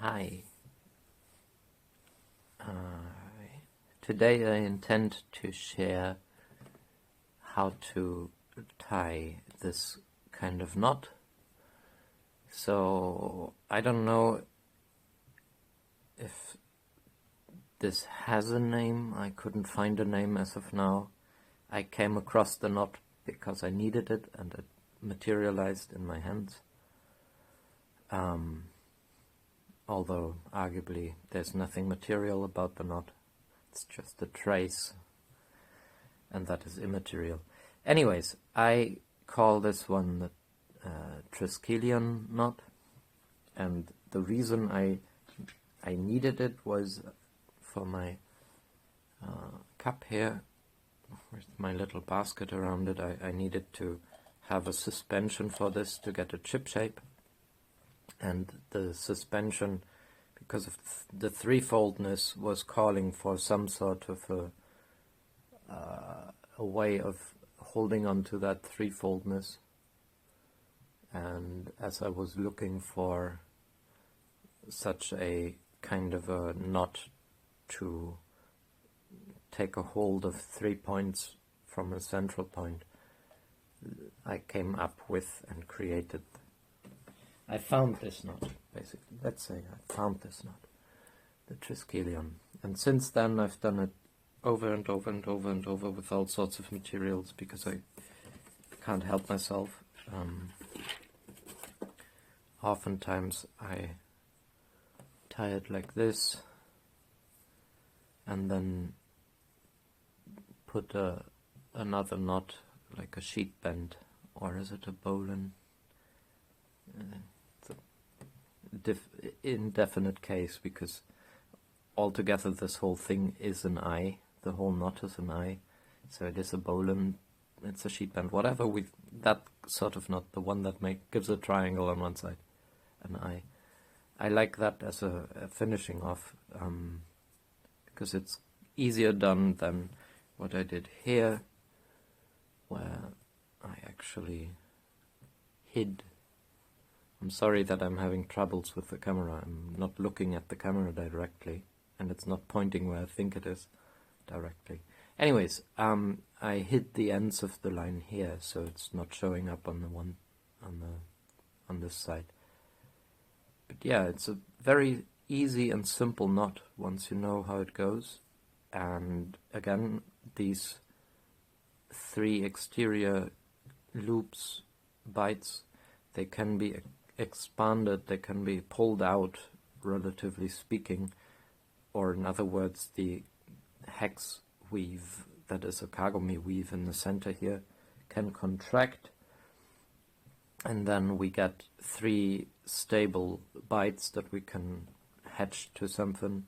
Hi. Today I intend to share how to tie this kind of knot. So I don't know if this has a name. I couldn't find a name as of now. I came across the knot because I needed it and it materialized in my hands. Although arguably there's nothing material about the knot. It's just a trace, and that is immaterial. Anyways, I call this one the Triskelion knot, and the reason I needed it was for my cup here, with my little basket around it. I needed to have a suspension for this to get a chip shape, and the suspension, because of the threefoldness, was calling for some sort of a way of holding on to that threefoldness. And as I was looking for such a kind of a knot to take a hold of 3 points from a central point, I came up with and created. I found this knot, basically. Let's say I found this knot, the Triskelion. And since then I've done it over and over and over and over with all sorts of materials because I can't help myself. Oftentimes I tie it like this and then put another knot, like a sheet bend, or is it a bowline? Indefinite case, because altogether this whole thing is an eye. The whole knot is an eye, so it is a bowline, it's a sheet bend, whatever. With that sort of knot, the one that gives a triangle on one side, an eye. I like that as a finishing off, because it's easier done than what I did here, where I actually hid. I'm sorry that I'm having troubles with the camera. I'm not looking at the camera directly, and it's not pointing where I think it is directly. Anyways, I hid the ends of the line here, so it's not showing up on the one on this side. But yeah, it's a very easy and simple knot once you know how it goes. And again, these 3 exterior loops, bites, they can be expanded, they can be pulled out, relatively speaking, or in other words, the hex weave, that is a kagome weave in the center here, can contract, and then we get 3 stable bites that we can hitch to something,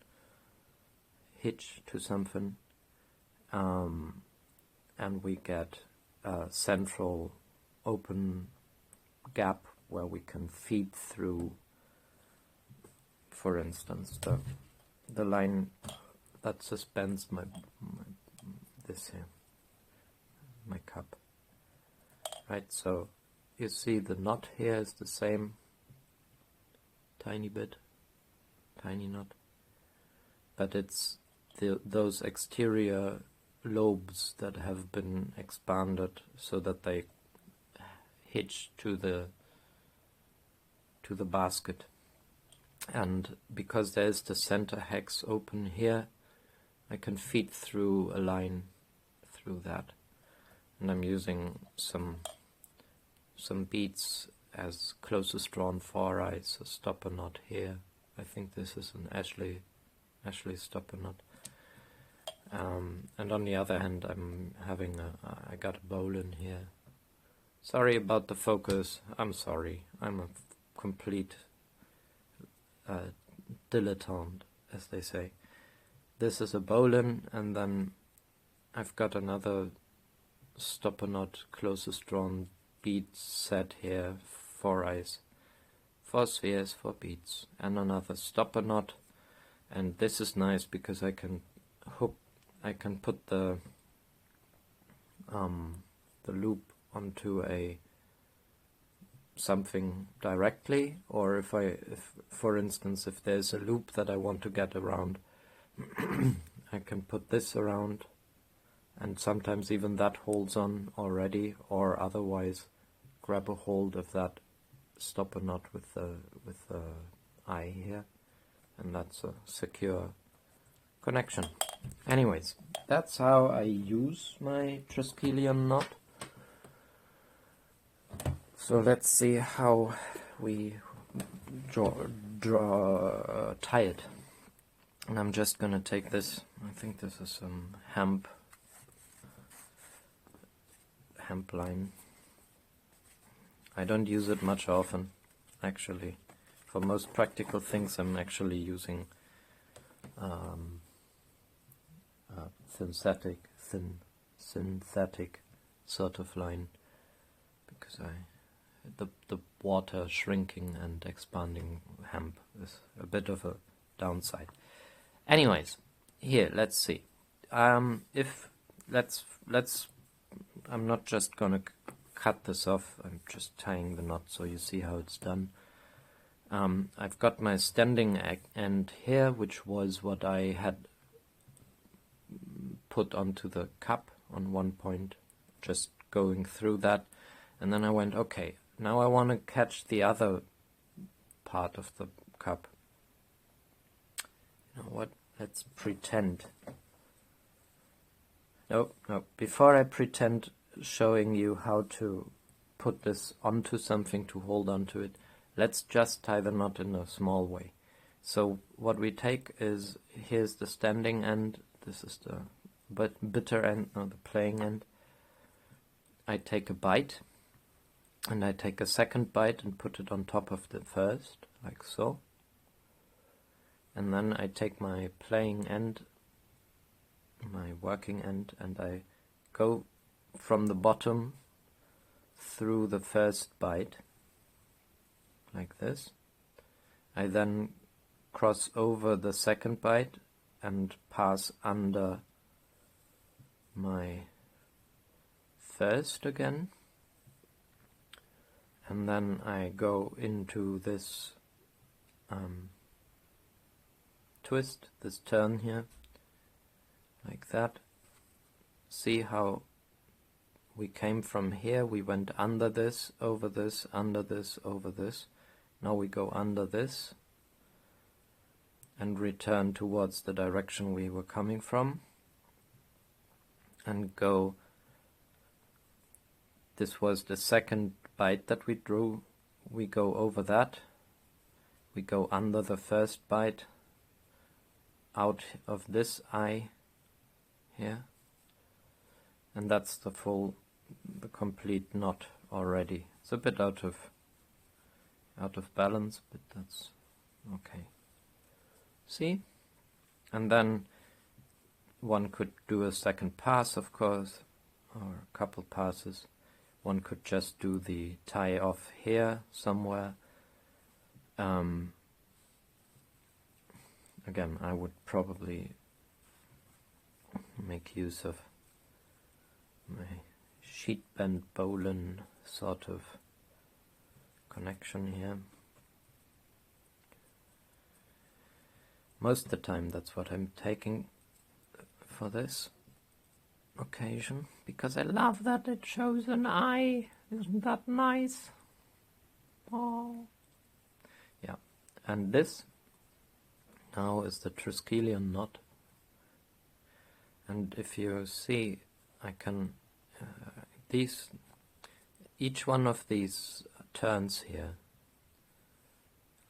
and we get a central open gap where we can feed through, for instance, the line that suspends this here, my cup. Right, so you see the knot here is the same, tiny knot, but it's those exterior lobes that have been expanded so that they hitch to the basket. And because there's the center hex open here, I can feed through a line through that, and I'm using some beads as closest drawn 4 eyes, a stopper knot here. I think this is an Ashley stopper knot. And on the other hand, I'm having I got a bowline here. Sorry about the focus. I'm sorry. I'm a complete dilettante, as they say. This is a bowline, and then I've got another stopper knot, closest drawn bead set here, 4 eyes, 4 spheres, 4 beads, and another stopper knot. And this is nice because I can put the loop onto a something directly, or if for instance, if there's a loop that I want to get around, I can put this around, and sometimes even that holds on already, or otherwise grab a hold of that stopper knot with the eye here, and that's a secure connection. Anyways, that's how I use my Triskelion knot. So let's see how we tie it. And I'm just gonna take this, I think this is some hemp line. I don't use it much often, actually. For most practical things I'm actually using synthetic sort of line, because the water shrinking and expanding hemp is a bit of a downside. Anyways, here, let's see. I'm not just gonna cut this off, I'm just tying the knot so you see how it's done. I've got my standing end here, which was what I had put onto the cup on one point, just going through that, and then I went, okay, now I want to catch the other part of the cup. You know what, let's pretend. No, before I pretend showing you how to put this onto something to hold onto it, let's just tie the knot in a small way. So what we take is, here's the standing end, this is the bitter end, or the playing end. I take a bite, and I take a second bite and put it on top of the first, like so. And then I take my playing end, my working end, and I go from the bottom through the first bite, like this. I then cross over the second bite and pass under my first again, and then I go into this twist, this turn here, like that. See how we came from here, we went under this, over this, under this, over this. Now we go under this and return towards the direction we were coming from, and go, this was the second bite that we drew, we go over that, we go under the first bite, out of this eye here, and that's the complete knot already. It's a bit out of balance, but that's okay. See? And then one could do a second pass, of course, or a couple passes. One could just do the tie off here somewhere. Again, I would probably make use of my sheet bend bowline sort of connection here. Most of the time that's what I'm taking for this occasion, because I love that it shows an eye. Isn't that nice? Oh. Yeah, and this now is the Triskelion knot. And if you see, I can, each one of these turns here,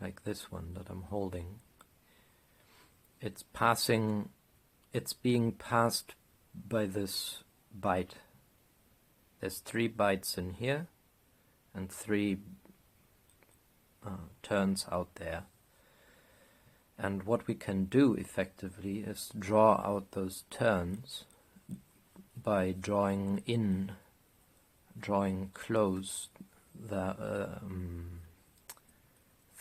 like this one that I'm holding, it's being passed by this bite. There's 3 bites in here and 3 turns out there. And what we can do effectively is draw out those turns by drawing close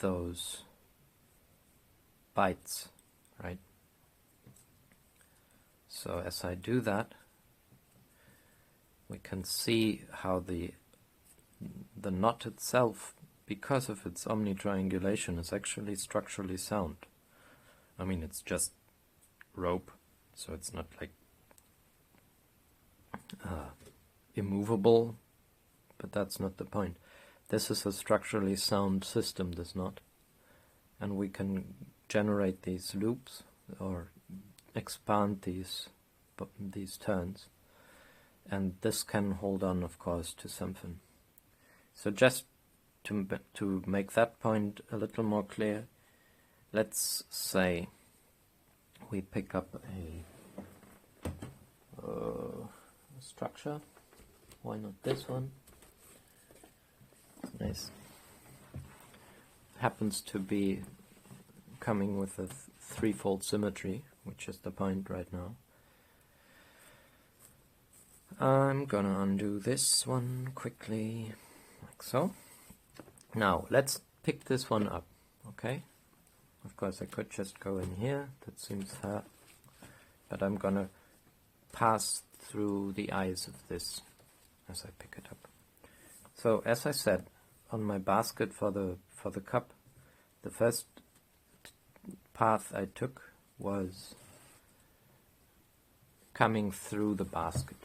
those bites, right? So as I do that, we can see how the knot itself because of its omnitriangulation, is actually structurally sound. I mean, it's just rope, so it's not like immovable, but that's not the point. This is a structurally sound system, this knot, and we can generate these loops or expand these turns, and this can hold on, of course, to something. So just to make that point a little more clear, let's say we pick up a structure. Why not this one? Nice. Happens to be coming with a threefold symmetry, which is the point right now. I'm gonna undo this one quickly, like so. Now, let's pick this one up, okay? Of course, I could just go in here, that seems fair, but I'm gonna pass through the eyes of this as I pick it up. So, as I said, on my basket for the cup, the first path I took was coming through the basket.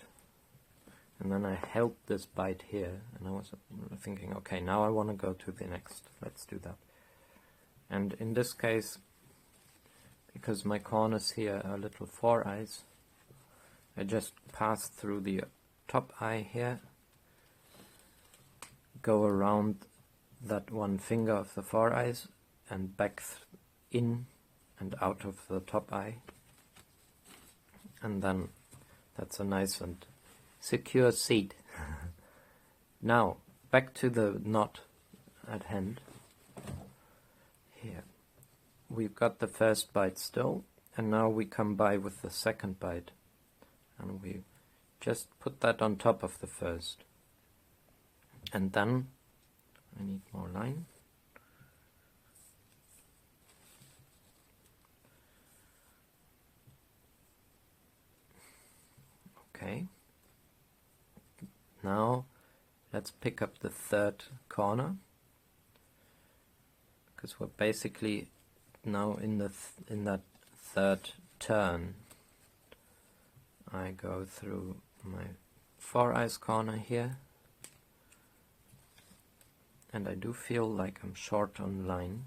And then I held this bite here, and I was thinking, okay, now I want to go to the next. Let's do that. And in this case, because my corners here are little 4 eyes, I just pass through the top eye here, go around that one finger of the 4 eyes, and back in and out of the top eye. And then that's a nice and secure seat. Now, back to the knot at hand. Here, we've got the first bite still, and now we come by with the second bite, and we just put that on top of the first. And then, I need more line. Okay. Now let's pick up the third corner, because we're basically now in that third turn. I go through my 4 eyes corner here, and I do feel like I'm short on line.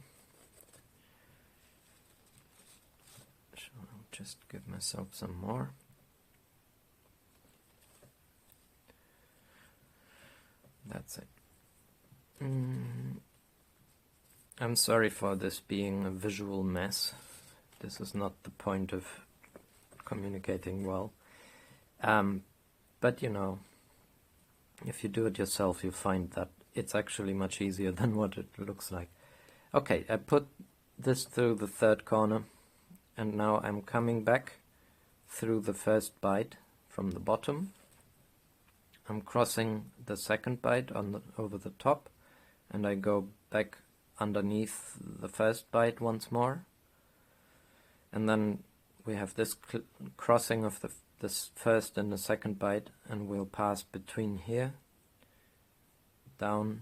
So I'll just give myself some more. That's it. I'm sorry for this being a visual mess. This is not the point of communicating well. But you know, if you do it yourself, you'll find that it's actually much easier than what it looks like. Okay, I put this through the third corner, and now I'm coming back through the first bite from the bottom. I'm crossing the second bite over the top, and I go back underneath the first bite once more. And then we have this crossing of this first and the second bite, and we'll pass between here, down,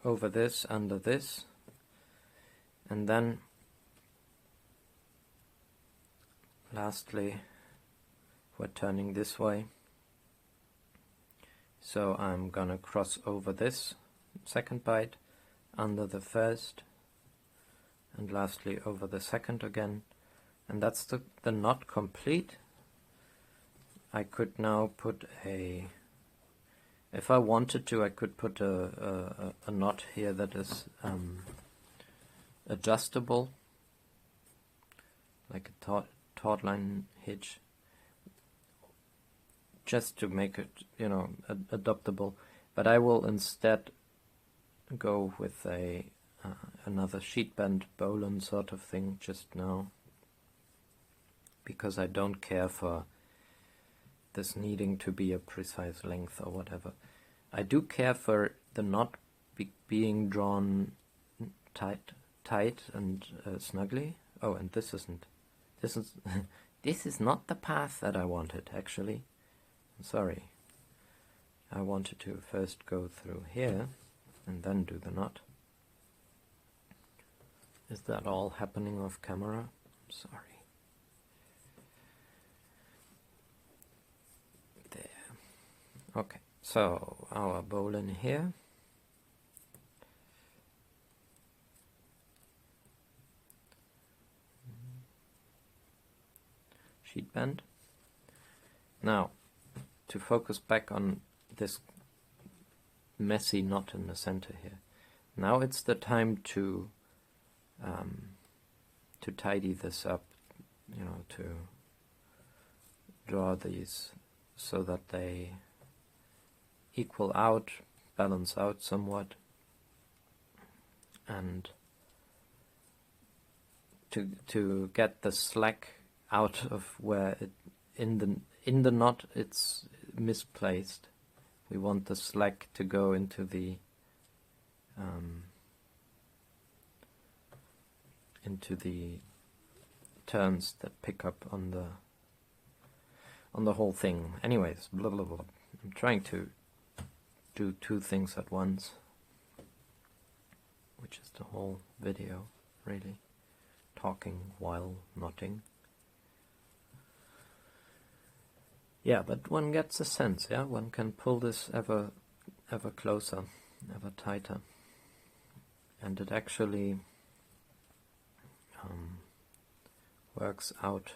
over this, under this, and then lastly we're turning this way, so I'm gonna cross over this second bite, under the first, and lastly over the second again, and that's the knot complete. I could now put if I wanted to, I could put a knot here that is adjustable, like a taut line hitch, just to make it, you know, adaptable. But I will instead go with another sheet bend bowline sort of thing just now, because I don't care for this needing to be a precise length or whatever. I do care for the knot being drawn tight and snugly. Oh, and this is this is not the path that I wanted, actually. I'm sorry. I wanted to first go through here, and then do the knot. Is that all happening off camera? I'm sorry. There. Okay, so our bowline here. Sheet bend. Now, to focus back on this messy knot in the center here. Now it's the time to tidy this up, you know, to draw these so that they equal out, balance out somewhat, and to get the slack out of where it in the knot it's misplaced. We want the slack to go into the turns that pick up on the whole thing. Anyways, blah blah blah. I'm trying to do two things at once, which is the whole video, really. Talking while knotting. Yeah, but one gets a sense, yeah? One can pull this ever closer, ever tighter. And it actually works out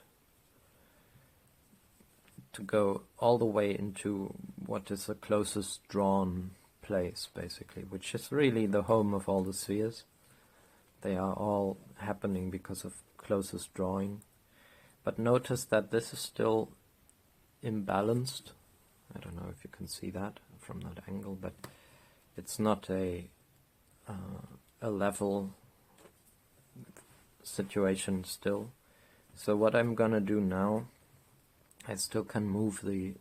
to go all the way into what is the closest drawn place, basically, which is really the home of all the spheres. They are all happening because of closest drawing. But notice that this is still imbalanced. I don't know if you can see that from that angle, but it's not a level situation still. So what I'm gonna do now, I still can move the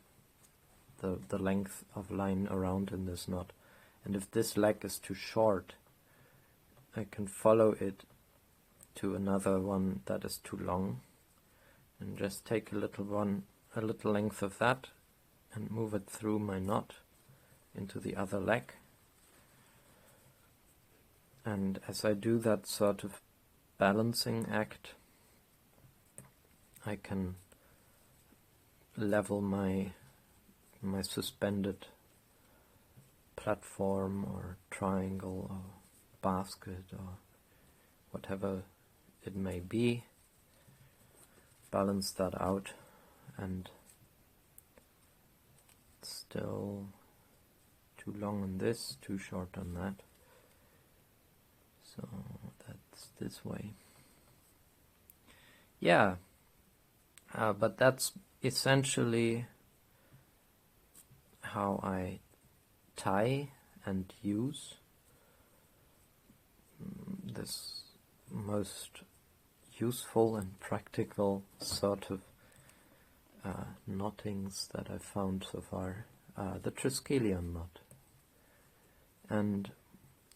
length of line around in this knot, and if this leg is too short, I can follow it to another one that is too long, and just take a little length of that and move it through my knot into the other leg. And as I do that sort of balancing act, I can level my suspended platform or triangle or basket or whatever it may be, balance that out, and it's still too long on this, too short on that, so that's this way. Yeah, but that's essentially how I tie and use this most useful and practical sort of knottings that I've found so far, the Triskelion knot. And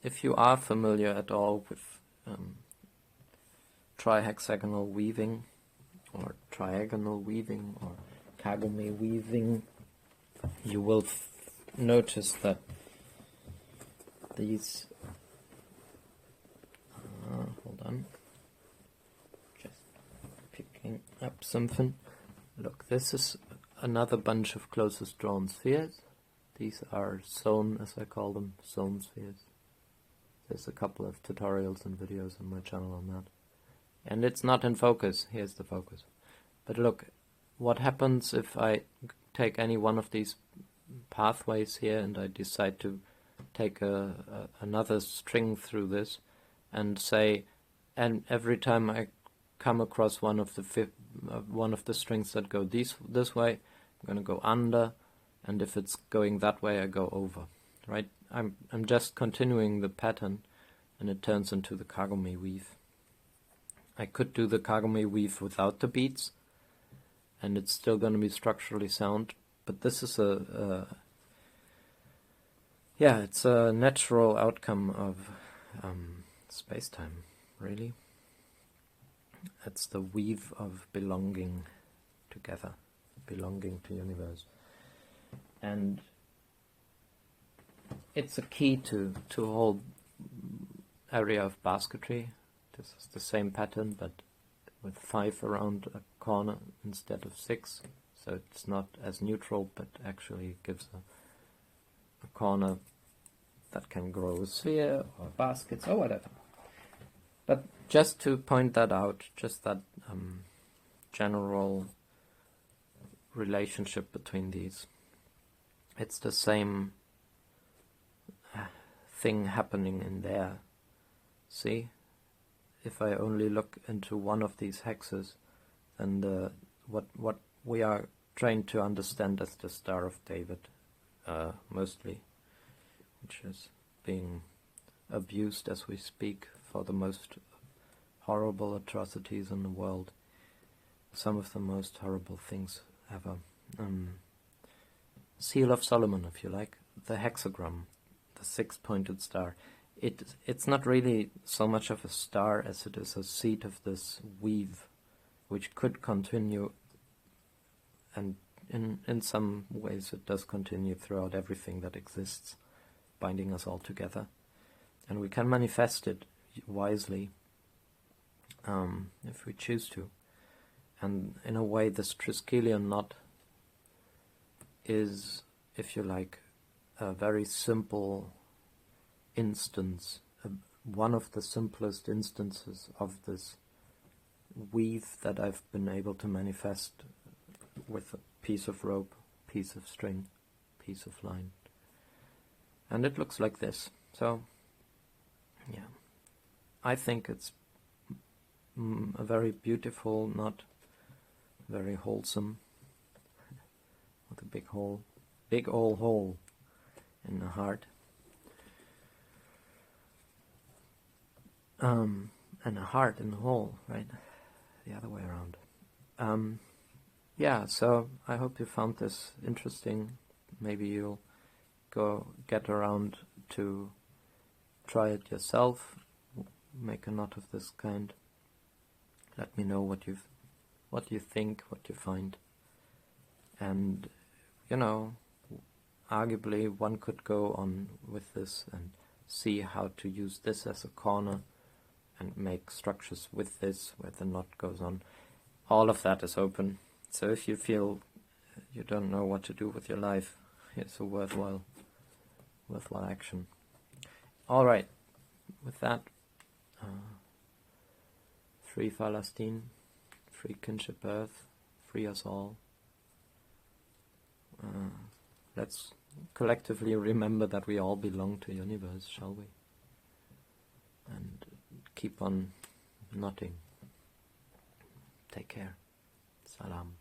if you are familiar at all with trihexagonal weaving or triagonal weaving or kagome weaving, you will notice that these hold on, just picking up something. Look, this is another bunch of closest drawn spheres. These are sewn, as I call them, sewn spheres. There's a couple of tutorials and videos on my channel on that. And it's not in focus. Here's the focus. But look, what happens if I take any one of these pathways here and I decide to take another string through this and say, and every time I come across one of the strings that go this way, I'm going to go under, and if it's going that way, I go over. Right? I'm just continuing the pattern, and it turns into the kagome weave. I could do the kagome weave without the beads, and it's still going to be structurally sound. But this is it's a natural outcome of space-time, really. It's the weave of belonging together, belonging to universe. And it's a key to whole area of basketry. This is the same pattern, but with 5 around a corner instead of 6. So it's not as neutral, but actually gives a corner that can grow a sphere or baskets or whatever. But just to point that out, just that general relationship between these. It's the same thing happening in there. See? If I only look into one of these hexes, then what we are trained to understand as the Star of David, mostly, which is being abused as we speak for the most horrible atrocities in the world. Some of the most horrible things ever. Seal of Solomon, if you like, the hexagram, the 6-pointed star. It's not really so much of a star as it is a seed of this weave, which could continue, and in some ways it does continue throughout everything that exists, binding us all together. And we can manifest it wisely, if we choose to. And in a way, this Triskelion knot is, if you like, a very simple instance, one of the simplest instances of this weave that I've been able to manifest with a piece of rope, piece of string, piece of line. And it looks like this. So, yeah, I think it's a very beautiful knot, very wholesome, with a big hole, big old hole in the heart. And a heart in the hole, right? The other way around. Yeah, so I hope you found this interesting. Maybe you'll go get around to try it yourself, make a knot of this kind. Let me know what you think, what you find. And, you know, arguably one could go on with this and see how to use this as a corner and make structures with this where the knot goes on. All of that is open. So if you feel you don't know what to do with your life, it's a worthwhile action. Alright, with that, free Palestine, free kinship earth, free us all. Let's collectively remember that we all belong to the universe, shall we? And keep on knotting. Take care. Salam.